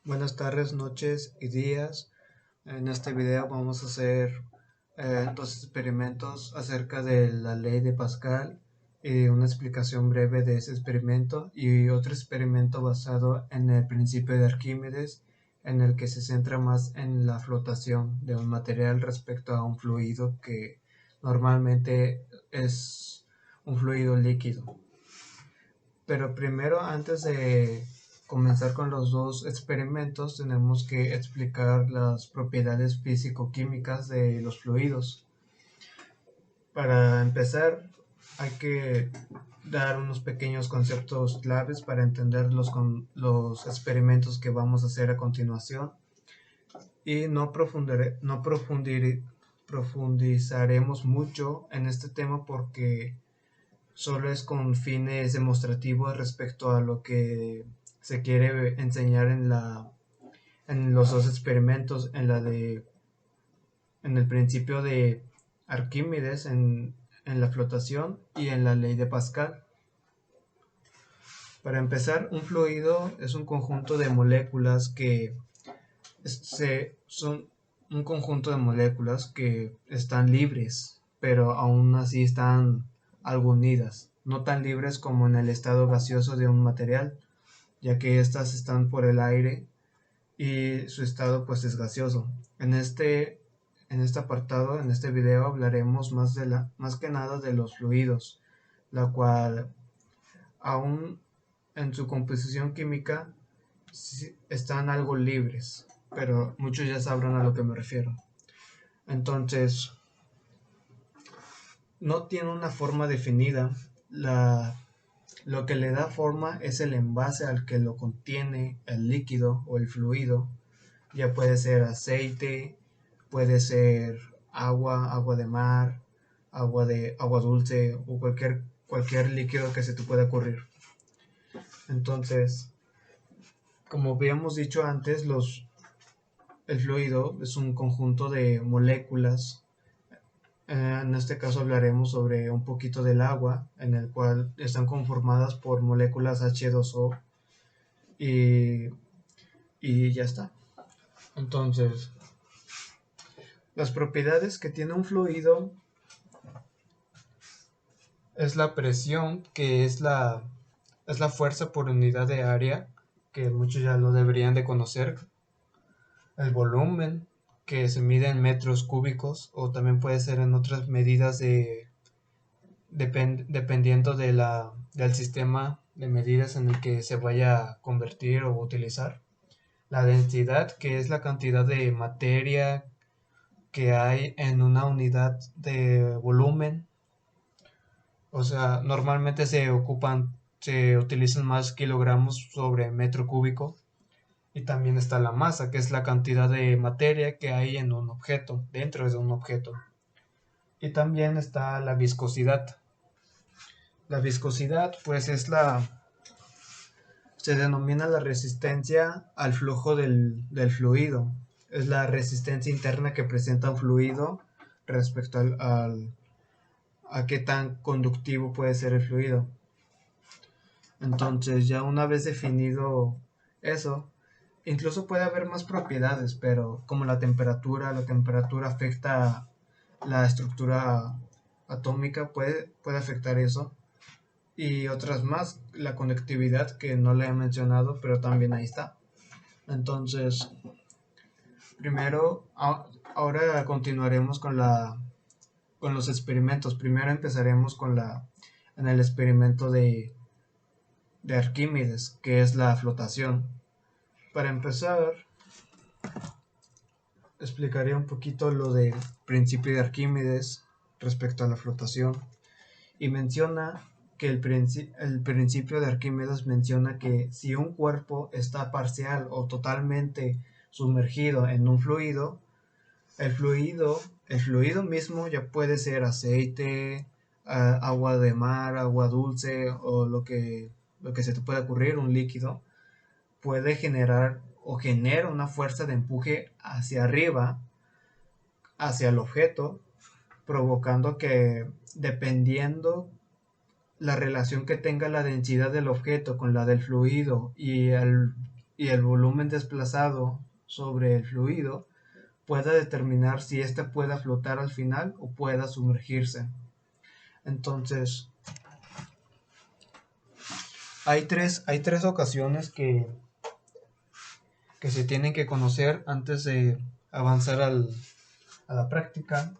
Buenas tardes, noches y días. En este video vamos a hacer dos experimentos acerca de la ley de Pascal y una explicación breve de ese experimento y otro experimento basado en el principio de Arquímedes en el que se centra más en la flotación de un material respecto a un fluido que normalmente es un fluido líquido. Pero primero, antes de comenzar con los dos experimentos, tenemos que explicar las propiedades físico-químicas de los fluidos. Para empezar, hay que dar unos pequeños conceptos claves para entender los experimentos que vamos a hacer a continuación y no profundizaremos mucho en este tema porque solo es con fines demostrativos respecto a lo que se quiere enseñar en los dos experimentos, en el principio de Arquímedes, en la flotación y en la ley de Pascal. Para empezar, un fluido es un conjunto de moléculas son un conjunto de moléculas que están libres, pero aún así están algo unidas, no tan libres como en el estado gaseoso de un material, ya que éstas están por el aire y su estado pues es gaseoso. En este apartado, en este video hablaremos más que nada de los fluidos, la cual aún en su composición química sí están algo libres, pero muchos ya sabrán a lo que me refiero. Entonces, no tiene una forma definida. Lo que le da forma es el envase al que lo contiene el líquido o el fluido. Ya puede ser aceite, puede ser agua de mar, agua dulce o cualquier líquido que se te pueda ocurrir. Entonces, como habíamos dicho antes, el fluido es un conjunto de moléculas. En este caso hablaremos sobre un poquito del agua, en el cual están conformadas por moléculas H2O y, y ya está. Entonces, las propiedades que tiene un fluido es la presión, que es la fuerza por unidad de área, que muchos ya lo deberían de conocer. El volumen, que se mide en metros cúbicos, o también puede ser en otras medidas dependiendo del sistema de medidas en el que se vaya a convertir o utilizar. La densidad, que es la cantidad de materia que hay en una unidad de volumen. O sea, normalmente se utilizan más kilogramos sobre metro cúbico. Y también está la masa, que es la cantidad de materia que hay en un objeto, dentro de un objeto. Y también está la viscosidad. La viscosidad, pues se denomina la resistencia al flujo del fluido. Es la resistencia interna que presenta un fluido respecto a qué tan conductivo puede ser el fluido. Entonces, ya una vez definido eso, incluso puede haber más propiedades, pero como la temperatura afecta la estructura atómica, puede afectar eso. Y otras más, la conductividad que no le he mencionado, pero también ahí está. Entonces, primero, ahora continuaremos con los experimentos. Primero empezaremos en el experimento de Arquímedes, que es la flotación. Para empezar, explicaré un poquito lo del principio de Arquímedes respecto a la flotación y menciona que el principio de Arquímedes menciona que si un cuerpo está parcial o totalmente sumergido en un fluido, el fluido mismo ya puede ser aceite, agua de mar, agua dulce o lo que se te pueda ocurrir, un líquido, puede generar o genera una fuerza de empuje hacia arriba, hacia el objeto, provocando que, dependiendo la relación que tenga la densidad del objeto con la del fluido y y el volumen desplazado sobre el fluido pueda determinar si éste pueda flotar al final o pueda sumergirse. Entonces, hay tres ocasiones que se tienen que conocer antes de avanzar a la práctica.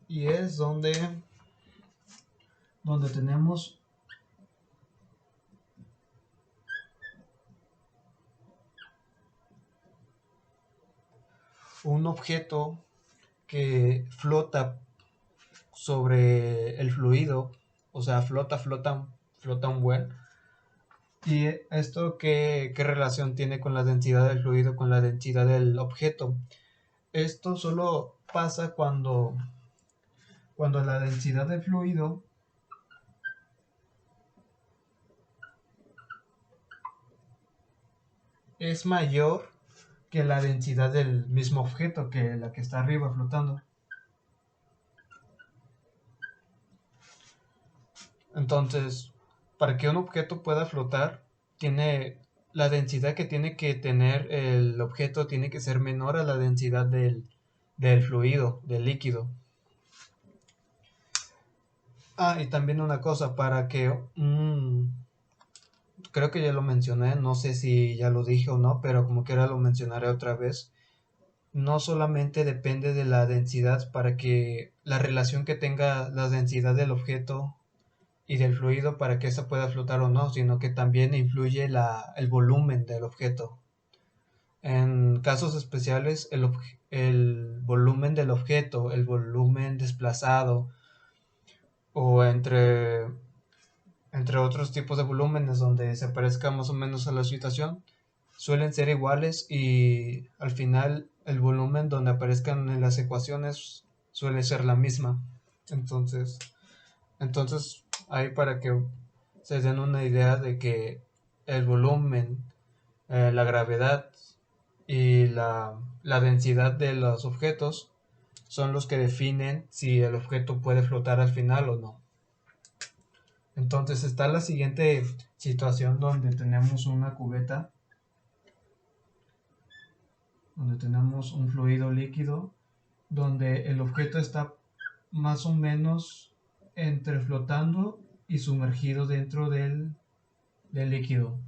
Y es donde tenemos un objeto que flota sobre el fluido, o sea, flota un buen. ¿Y esto qué relación tiene con la densidad del fluido, con la densidad del objeto? Esto solo pasa cuando la densidad del fluido es mayor que la densidad del mismo objeto, que la que está arriba flotando. Entonces, para que un objeto pueda flotar, la densidad que tiene que tener el objeto tiene que ser menor a la densidad del fluido, del líquido. Y también una cosa, creo que ya lo mencioné, no sé si ya lo dije o no, pero como quiera lo mencionaré otra vez. No solamente depende de la densidad para que la relación que tenga la densidad del objeto y del fluido para que ésta pueda flotar o no, sino que también influye el volumen del objeto. En casos especiales, el volumen del objeto, el volumen desplazado o entre otros tipos de volúmenes donde se parezca más o menos a la situación, suelen ser iguales y al final el volumen donde aparezcan en las ecuaciones suele ser la misma. Entonces ahí para que se den una idea de que el volumen, la gravedad y la densidad de los objetos son los que definen si el objeto puede flotar al final o no. Entonces está la siguiente situación donde tenemos una cubeta, donde tenemos un fluido líquido, donde el objeto está más o menos entre flotando y sumergido dentro del líquido.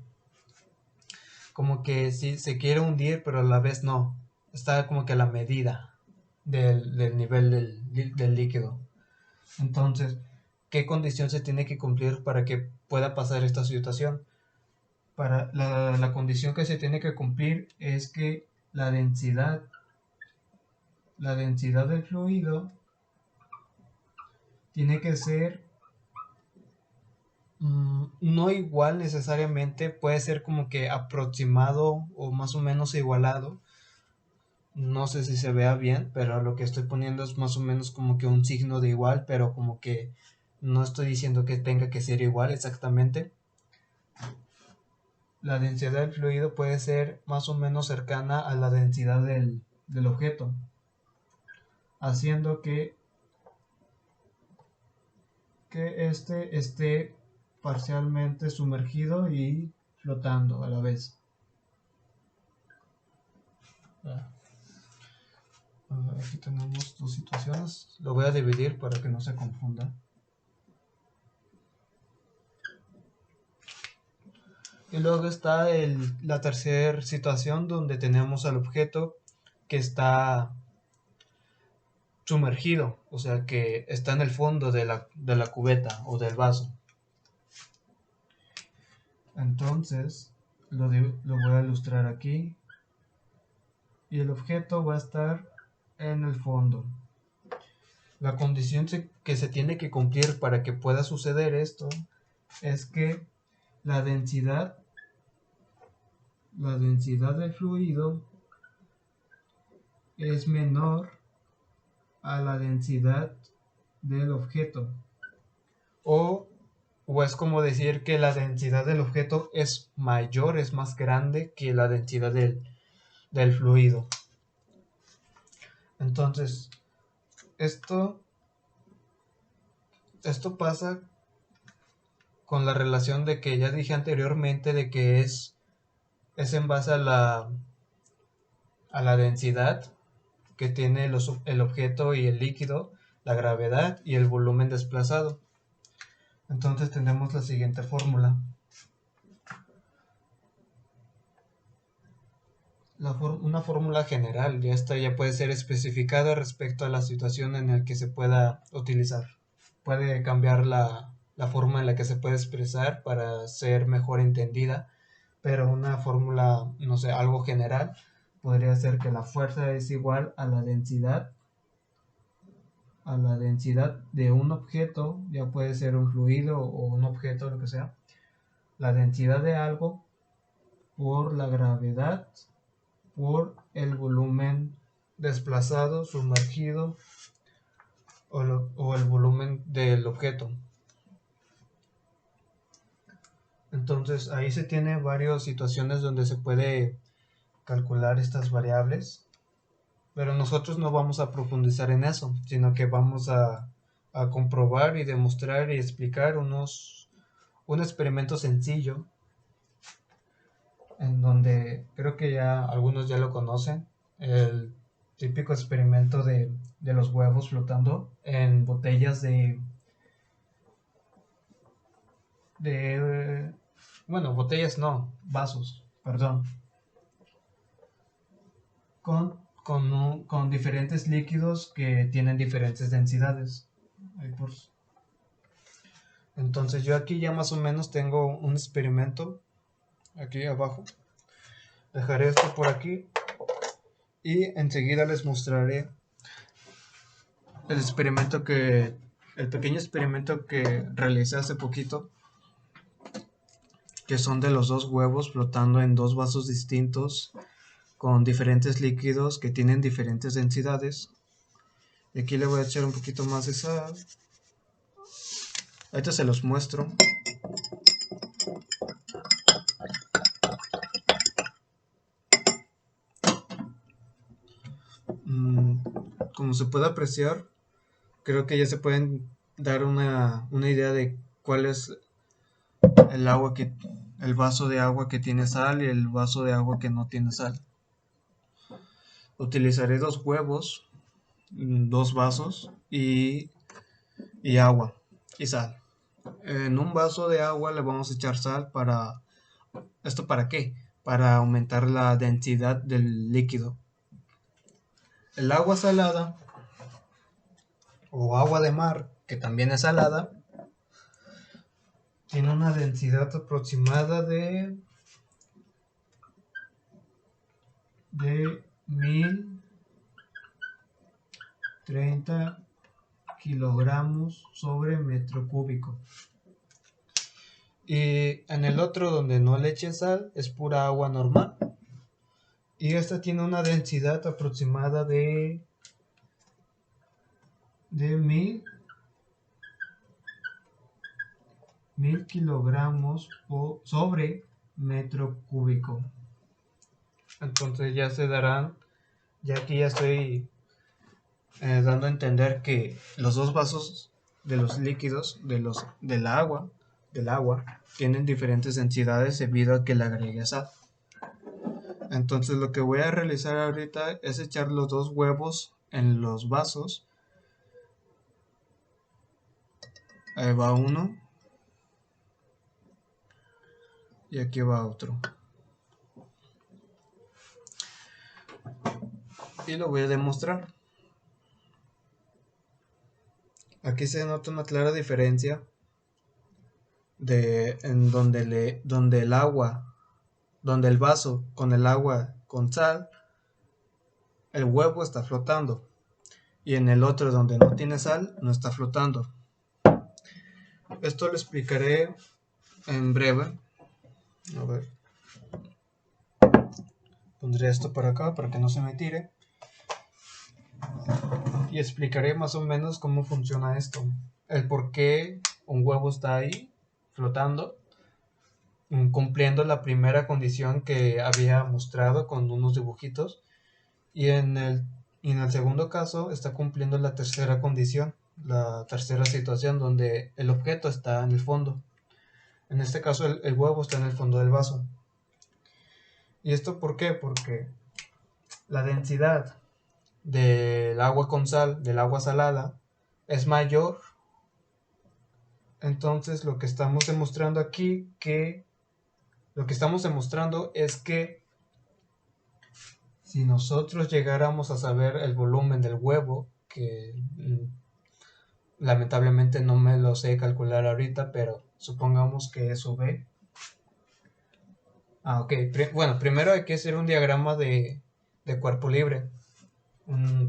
Como que sí se quiere hundir, pero a la vez no. Está como que a la medida del nivel del líquido. Entonces, ¿qué condición se tiene que cumplir para que pueda pasar esta situación? Para la condición que se tiene que cumplir es que la densidad del fluido tiene que ser no igual necesariamente, puede ser como que aproximado o más o menos igualado. No sé si se vea bien, pero lo que estoy poniendo es más o menos como que un signo de igual, pero como que no estoy diciendo que tenga que ser igual exactamente. La densidad del fluido puede ser más o menos cercana a la densidad del objeto, haciendo que este esté parcialmente sumergido y flotando a la vez. Aquí tenemos dos situaciones. Lo voy a dividir para que no se confunda. Y luego está la tercera situación donde tenemos al objeto que está sumergido, o sea que está en el fondo de la cubeta o del vaso. Entonces lo voy a ilustrar aquí y el objeto va a estar en el fondo. La condición que se tiene que cumplir para que pueda suceder esto es que la densidad del fluido es menor a la densidad del objeto. O es como decir que la densidad del objeto es mayor, es más grande que la densidad del fluido. Entonces, esto pasa con la relación de que ya dije anteriormente de que es en base a la densidad que tiene el objeto y el líquido, la gravedad y el volumen desplazado. Entonces tenemos la siguiente fórmula. Una fórmula general, y esta ya puede ser especificada respecto a la situación en la que se pueda utilizar. Puede cambiar la forma en la que se puede expresar para ser mejor entendida, pero una fórmula, no sé, algo general, podría ser que la fuerza es igual a la densidad de un objeto, ya puede ser un fluido o un objeto, lo que sea, la densidad de algo por la gravedad por el volumen desplazado, sumergido o el volumen del objeto. Entonces ahí se tiene varias situaciones donde se puede calcular estas variables, pero nosotros no vamos a profundizar en eso, sino que vamos a comprobar y demostrar y explicar un experimento sencillo en donde creo que ya algunos ya lo conocen, el típico experimento de los huevos flotando en botellas bueno, botellas no, vasos, perdón, con diferentes líquidos que tienen diferentes densidades. Entonces yo aquí ya más o menos tengo un experimento aquí abajo. Dejaré esto por aquí y enseguida les mostraré el pequeño experimento que realicé hace poquito, que son de los dos huevos flotando en dos vasos distintos con diferentes líquidos que tienen diferentes densidades. Y aquí le voy a echar un poquito más de sal. Ahorita se los muestro. Como se puede apreciar, creo que ya se pueden dar una idea de cuál es el vaso de agua que tiene sal y el vaso de agua que no tiene sal. Utilizaré dos huevos, dos vasos y agua y sal. En un vaso de agua le vamos a echar sal para... ¿Esto para qué? Para aumentar la densidad del líquido. El agua salada o agua de mar, que también es salada, tiene una densidad aproximada de 1030 kilogramos sobre metro cúbico. Y en el otro, donde no le eche sal, es pura agua normal. Y esta tiene una densidad aproximada de 1000 kilogramos sobre metro cúbico. Entonces ya se darán, ya aquí ya estoy dando a entender que los dos vasos de los líquidos del agua tienen diferentes densidades debido a que le agregué sal. Entonces lo que voy a realizar ahorita es echar los dos huevos en los vasos. Ahí va uno y aquí va otro. Y lo voy a demostrar. Aquí se nota una clara diferencia en donde el vaso con el agua con sal, el huevo está flotando, y en el otro donde no tiene sal, no está flotando. Esto lo explicaré en breve. A ver, pondré esto por acá para que no se me tire y explicaré más o menos cómo funciona esto, el por qué un huevo está ahí flotando, cumpliendo la primera condición que había mostrado con unos dibujitos, y en el segundo caso está cumpliendo la tercera condición, la tercera situación donde el objeto está en el fondo. En este caso el huevo está en el fondo del vaso. ¿Y esto por qué? Porque la densidad del agua con sal, del agua salada, es mayor. Entonces lo que estamos demostrando aquí es que si nosotros llegáramos a saber el volumen del huevo, que lamentablemente no me lo sé calcular ahorita, pero supongamos que eso ve. Ok. Bueno, primero hay que hacer un diagrama de cuerpo libre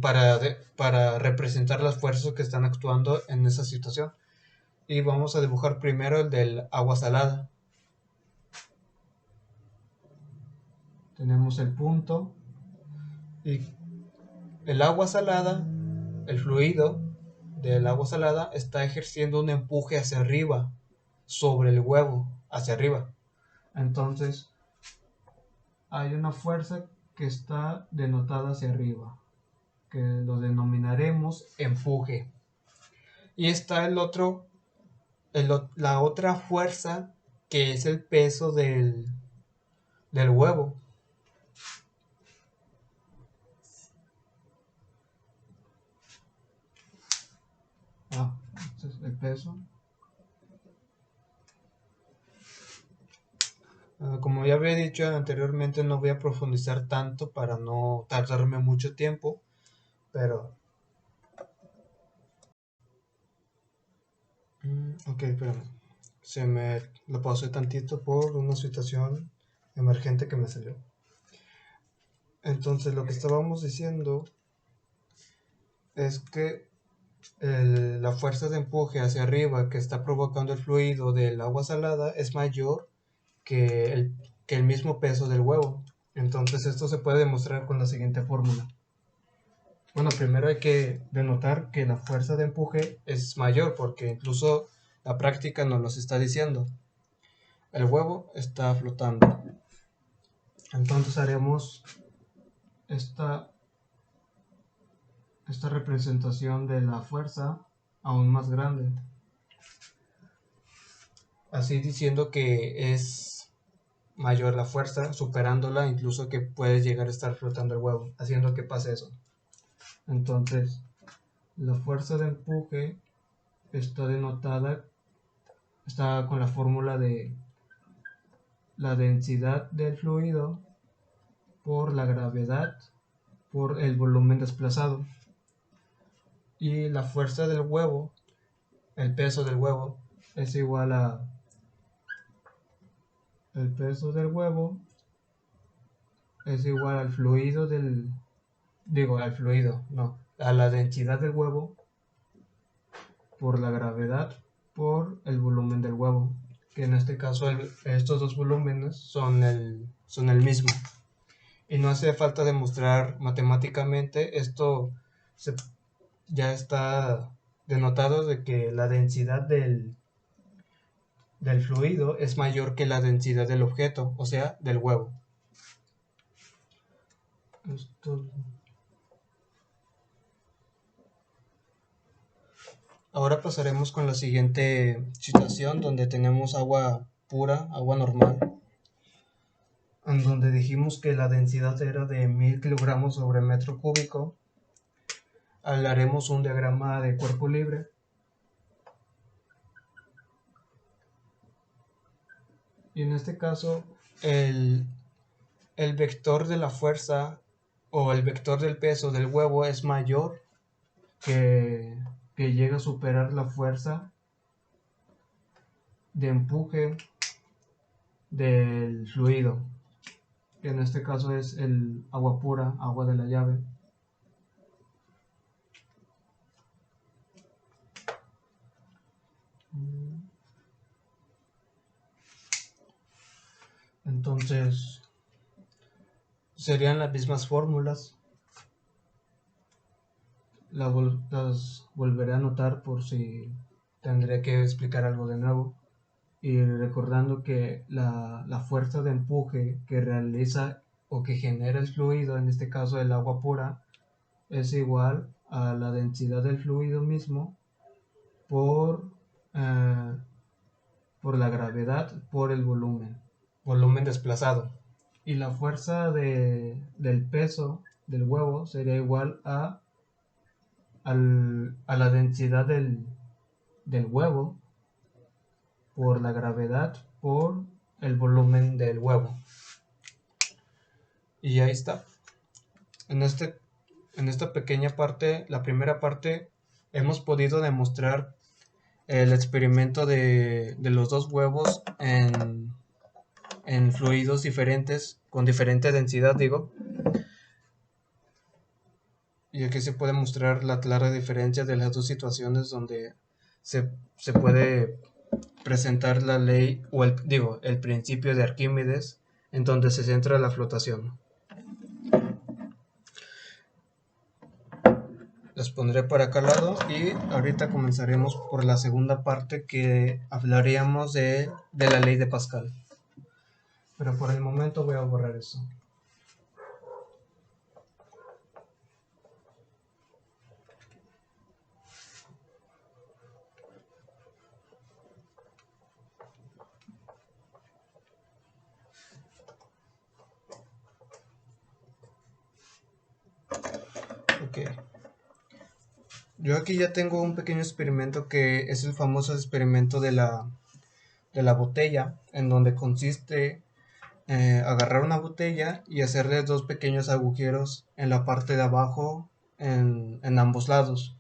para representar las fuerzas que están actuando en esa situación. Y vamos a dibujar primero el del agua salada. Tenemos el punto y el agua salada, el fluido del agua salada está ejerciendo un empuje hacia arriba, sobre el huevo, hacia arriba. Entonces, hay una fuerza que está denotada hacia arriba, que lo denominaremos empuje. Y está la otra fuerza, que es el peso del huevo. Este es el peso. Como ya había dicho anteriormente, no voy a profundizar tanto para no tardarme mucho tiempo, pero... ok, espérame. Se me lo pausé tantito por una situación emergente que me salió. Entonces, lo que estábamos diciendo es que la fuerza de empuje hacia arriba que está provocando el fluido del agua salada es mayor que el mismo peso del huevo. Entonces esto se puede demostrar con la siguiente fórmula. Bueno, primero hay que denotar que la fuerza de empuje es mayor, porque incluso la práctica nos lo está diciendo. El huevo está flotando. Entonces haremos esta representación de la fuerza aún más grande, así diciendo que es mayor la fuerza, superándola, incluso que puede llegar a estar flotando el huevo, haciendo que pase eso. Entonces, la fuerza de empuje está con la fórmula de la densidad del fluido por la gravedad por el volumen desplazado. Y la fuerza del huevo, el peso del huevo, es igual a el peso del huevo es igual al fluido a la densidad del huevo por la gravedad por el volumen del huevo, que en este caso estos dos volúmenes son el mismo. Y no hace falta demostrar matemáticamente, esto ya está denotado de que la densidad del fluido es mayor que la densidad del objeto, o sea, del huevo. Ahora pasaremos con la siguiente situación, donde tenemos agua pura, agua normal, en donde dijimos que la densidad era de 1000 kilogramos sobre metro cúbico. Haremos un diagrama de cuerpo libre. Y en este caso, el vector de la fuerza o el vector del peso del huevo es mayor que llega a superar la fuerza de empuje del fluido, que en este caso es el agua pura, agua de la llave. Entonces serían las mismas fórmulas. Las volveré a anotar por si tendré que explicar algo de nuevo. Y recordando que la fuerza de empuje que realiza o que genera el fluido, en este caso el agua pura, es igual a la densidad del fluido mismo por por la gravedad por el volumen desplazado. Y la fuerza del peso del huevo sería igual a la densidad del huevo por la gravedad por el volumen del huevo. Y ahí está. En esta pequeña parte, la primera parte, hemos podido demostrar el experimento de los dos huevos en fluidos diferentes, con diferente densidad, digo. Y aquí se puede mostrar la clara diferencia de las dos situaciones donde se puede presentar la ley o el principio de Arquímedes, en donde se centra la flotación. Las pondré por acá al lado y ahorita comenzaremos por la segunda parte, que hablaríamos de la ley de Pascal. Pero por el momento voy a borrar eso. Ok. Yo aquí ya tengo un pequeño experimento que es el famoso experimento de la botella, en donde consiste agarrar una botella y hacerle dos pequeños agujeros en la parte de abajo en ambos lados.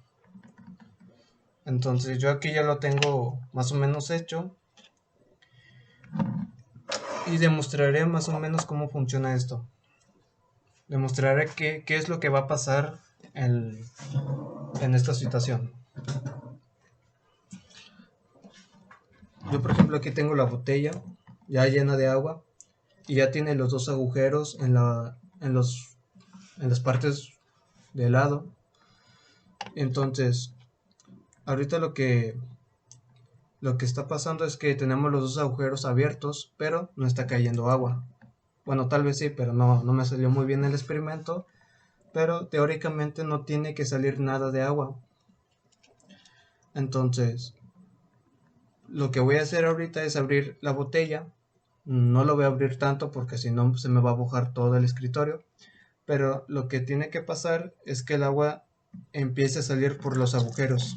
Entonces yo aquí ya lo tengo más o menos hecho y demostraré más o menos cómo funciona esto. Demostraré qué es lo que va a pasar en esta situación. Yo por ejemplo aquí tengo la botella ya llena de agua y ya tiene los dos agujeros en las partes de lado. Entonces ahorita lo que está pasando es que tenemos los dos agujeros abiertos, pero no está cayendo agua. Bueno, tal vez sí, pero no me salió muy bien el experimento. Pero teóricamente no tiene que salir nada de agua. Entonces, lo que voy a hacer ahorita es abrir la botella. No lo voy a abrir tanto porque si no se me va a mojar todo el escritorio. Pero lo que tiene que pasar es que el agua empiece a salir por los agujeros.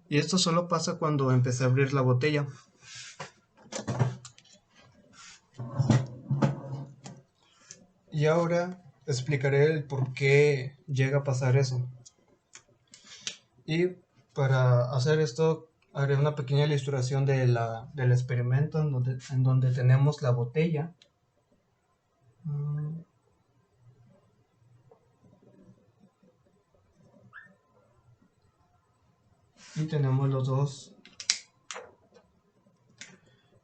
Y esto solo pasa cuando empecé a abrir la botella. Y ahora explicaré el por qué llega a pasar eso. Y para hacer esto haré una pequeña ilustración del experimento en donde tenemos la botella. Y tenemos los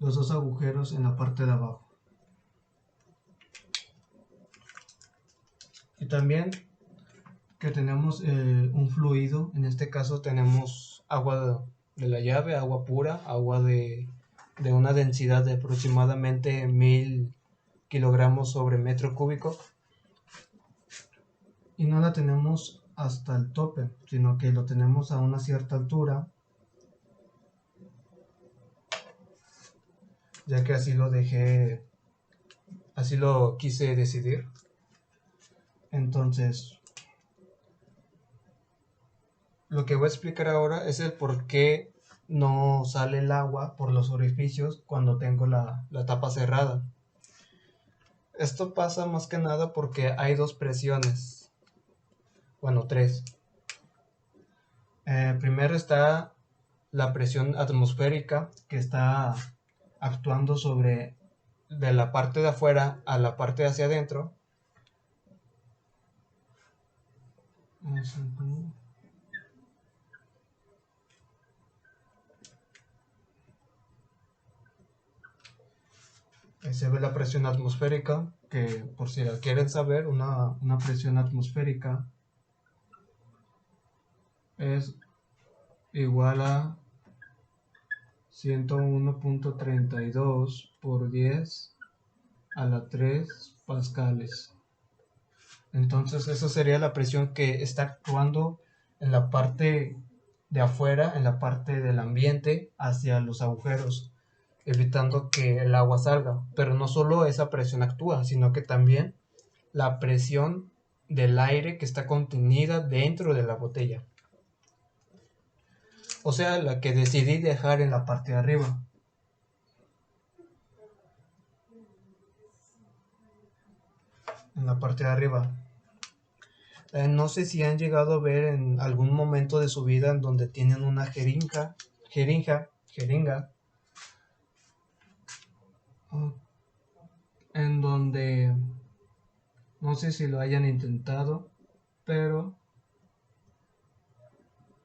dos agujeros en la parte de abajo. Y también que tenemos un fluido. En este caso tenemos agua de la llave, agua pura, agua de una densidad de aproximadamente 1000 kilogramos sobre metro cúbico. Y no la tenemos hasta el tope, sino que lo tenemos a una cierta altura, ya que así lo quise decidir. Entonces, lo que voy a explicar ahora es el por qué no sale el agua por los orificios cuando tengo la tapa cerrada. Esto pasa más que nada porque hay dos presiones, bueno, tres. Primero está la presión atmosférica, que está actuando sobre de la parte de afuera a la parte de hacia adentro. Ahí se ve la presión atmosférica, que por si la quieren saber, una presión atmosférica es igual a 101.32 por 10 a la 3 pascales. Entonces esa sería la presión que está actuando en la parte de afuera, en la parte del ambiente, hacia los agujeros, evitando que el agua salga. Pero no solo esa presión actúa, sino que también la presión del aire que está contenida dentro de la botella. O sea, la que decidí dejar en la parte de arriba. En la parte de arriba. No sé si han llegado a ver en algún momento de su vida en donde tienen una jeringa, en donde no sé si lo hayan intentado, pero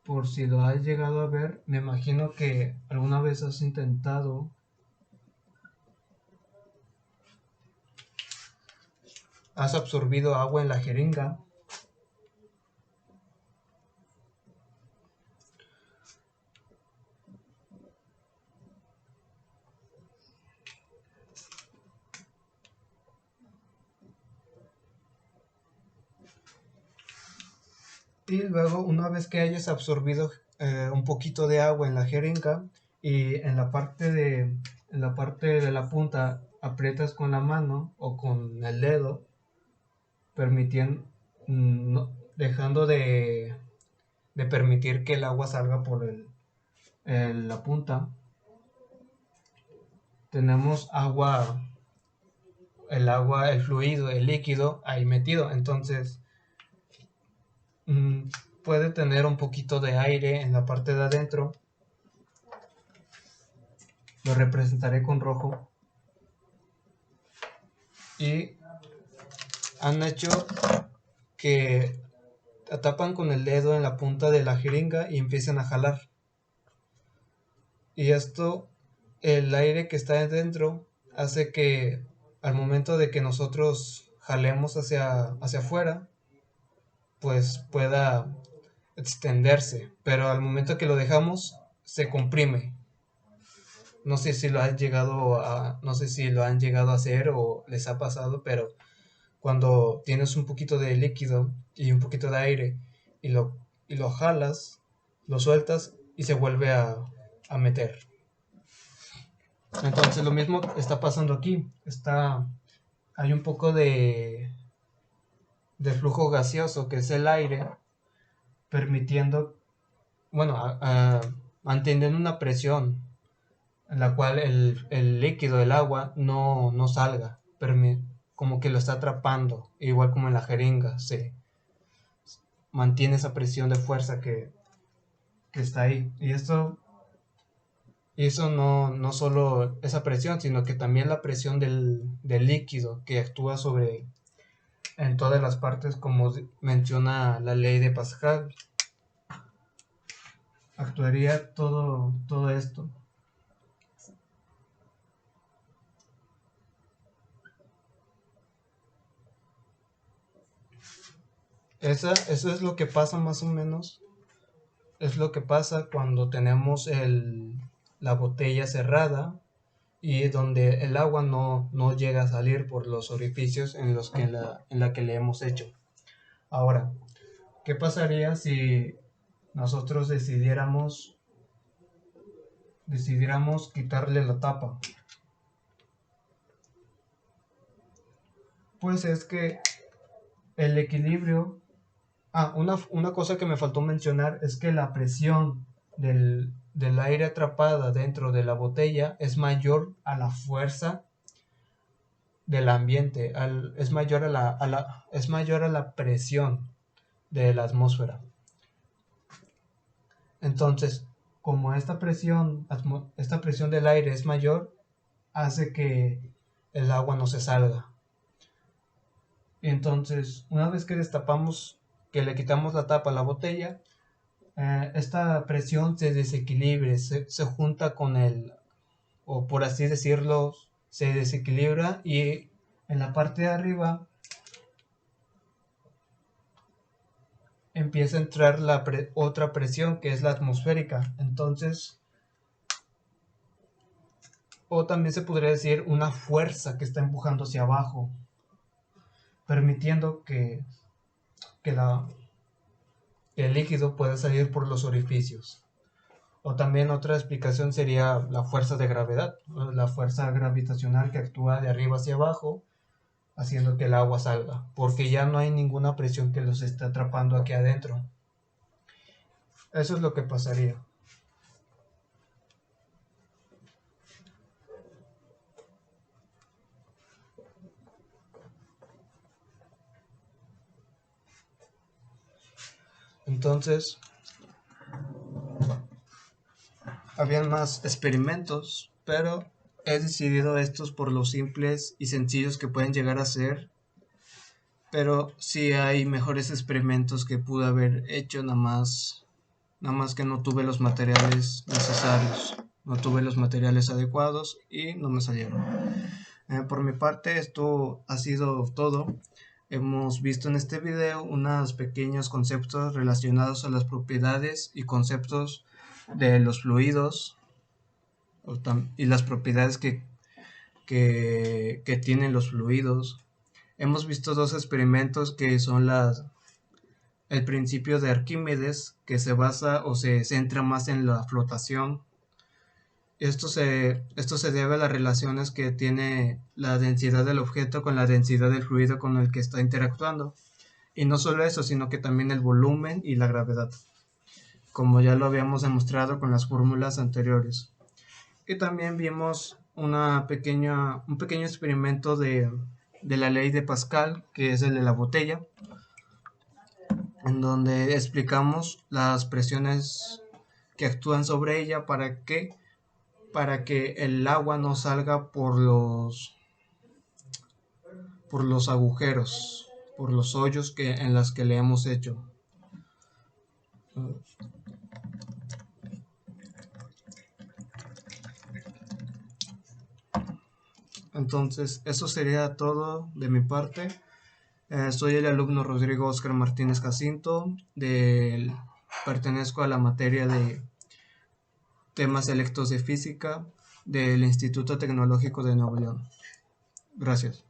por si lo has llegado a ver, me imagino que alguna vez has intentado has absorbido agua en la jeringa y luego una vez que hayas absorbido un poquito de agua en la jeringa y en la parte de la punta aprietas con la mano o con el dedo permitiendo dejando de permitir que el agua salga por la punta, tenemos agua, el fluido, el líquido ahí metido. Entonces puede tener un poquito de aire en la parte de adentro. Lo representaré con rojo. Y han hecho que tapan con el dedo en la punta de la jeringa y empiezan a jalar. Y esto, el aire que está adentro, hace que al momento de que nosotros jalemos hacia afuera, pues pueda extenderse. Pero al momento que lo dejamos, se comprime. No sé si lo han llegado a hacer o les ha pasado, pero cuando tienes un poquito de líquido y un poquito de aire y lo jalas, lo sueltas y se vuelve a meter. Entonces lo mismo está pasando aquí. Hay un poco de flujo gaseoso que es el aire permitiendo, manteniendo una presión en la cual el líquido, el agua, no salga, como que lo está atrapando, igual como en la jeringa, se mantiene esa presión de fuerza que está ahí. Y eso no solo esa presión, sino que también la presión del líquido que actúa en todas las partes, como menciona la ley de Pascal. Actuaría todo esto. Eso es lo que pasa más o menos. Es lo que pasa cuando tenemos la botella cerrada y donde el agua no llega a salir por los orificios en la que le hemos hecho. Ahora, ¿qué pasaría si nosotros decidiéramos quitarle la tapa? Pues es que el equilibrio. Una cosa que me faltó mencionar es que la presión del aire atrapada dentro de la botella es mayor a la fuerza del ambiente, es mayor a la presión de la atmósfera. Entonces, como esta presión del aire es mayor, hace que el agua no se salga. Entonces, una vez que le quitamos la tapa a la botella, esta presión se desequilibre, se junta con o por así decirlo, se desequilibra y en la parte de arriba empieza a entrar otra presión que es la atmosférica. Entonces, o también se podría decir una fuerza que está empujando hacia abajo. permitiendo que el líquido pueda salir por los orificios. O también otra explicación sería la fuerza de gravedad, la fuerza gravitacional que actúa de arriba hacia abajo, haciendo que el agua salga, porque ya no hay ninguna presión que los esté atrapando aquí adentro. Eso es lo que pasaría. Entonces, habían más experimentos, pero he decidido estos por los simples y sencillos que pueden llegar a ser. Pero sí hay mejores experimentos que pude haber hecho, nada más que no tuve los materiales necesarios, no tuve los materiales adecuados y no me salieron. Por mi parte, esto ha sido todo. Hemos visto en este video unos pequeños conceptos relacionados a las propiedades y conceptos de los fluidos y las propiedades que tienen los fluidos. Hemos visto dos experimentos que son el principio de Arquímedes, que se basa o se centra más en la flotación. Esto se debe a las relaciones que tiene la densidad del objeto con la densidad del fluido con el que está interactuando. Y no solo eso, sino que también el volumen y la gravedad, como ya lo habíamos demostrado con las fórmulas anteriores. Y también vimos un pequeño experimento de la ley de Pascal, que es el de la botella, en donde explicamos las presiones que actúan sobre ella para que el agua no salga por los agujeros, por los hoyos en las que le hemos hecho. Entonces, eso sería todo de mi parte. Soy el alumno Rodrigo Oscar Martínez Jacinto, pertenezco a la materia de temas selectos de física del Instituto Tecnológico de Nuevo León. Gracias.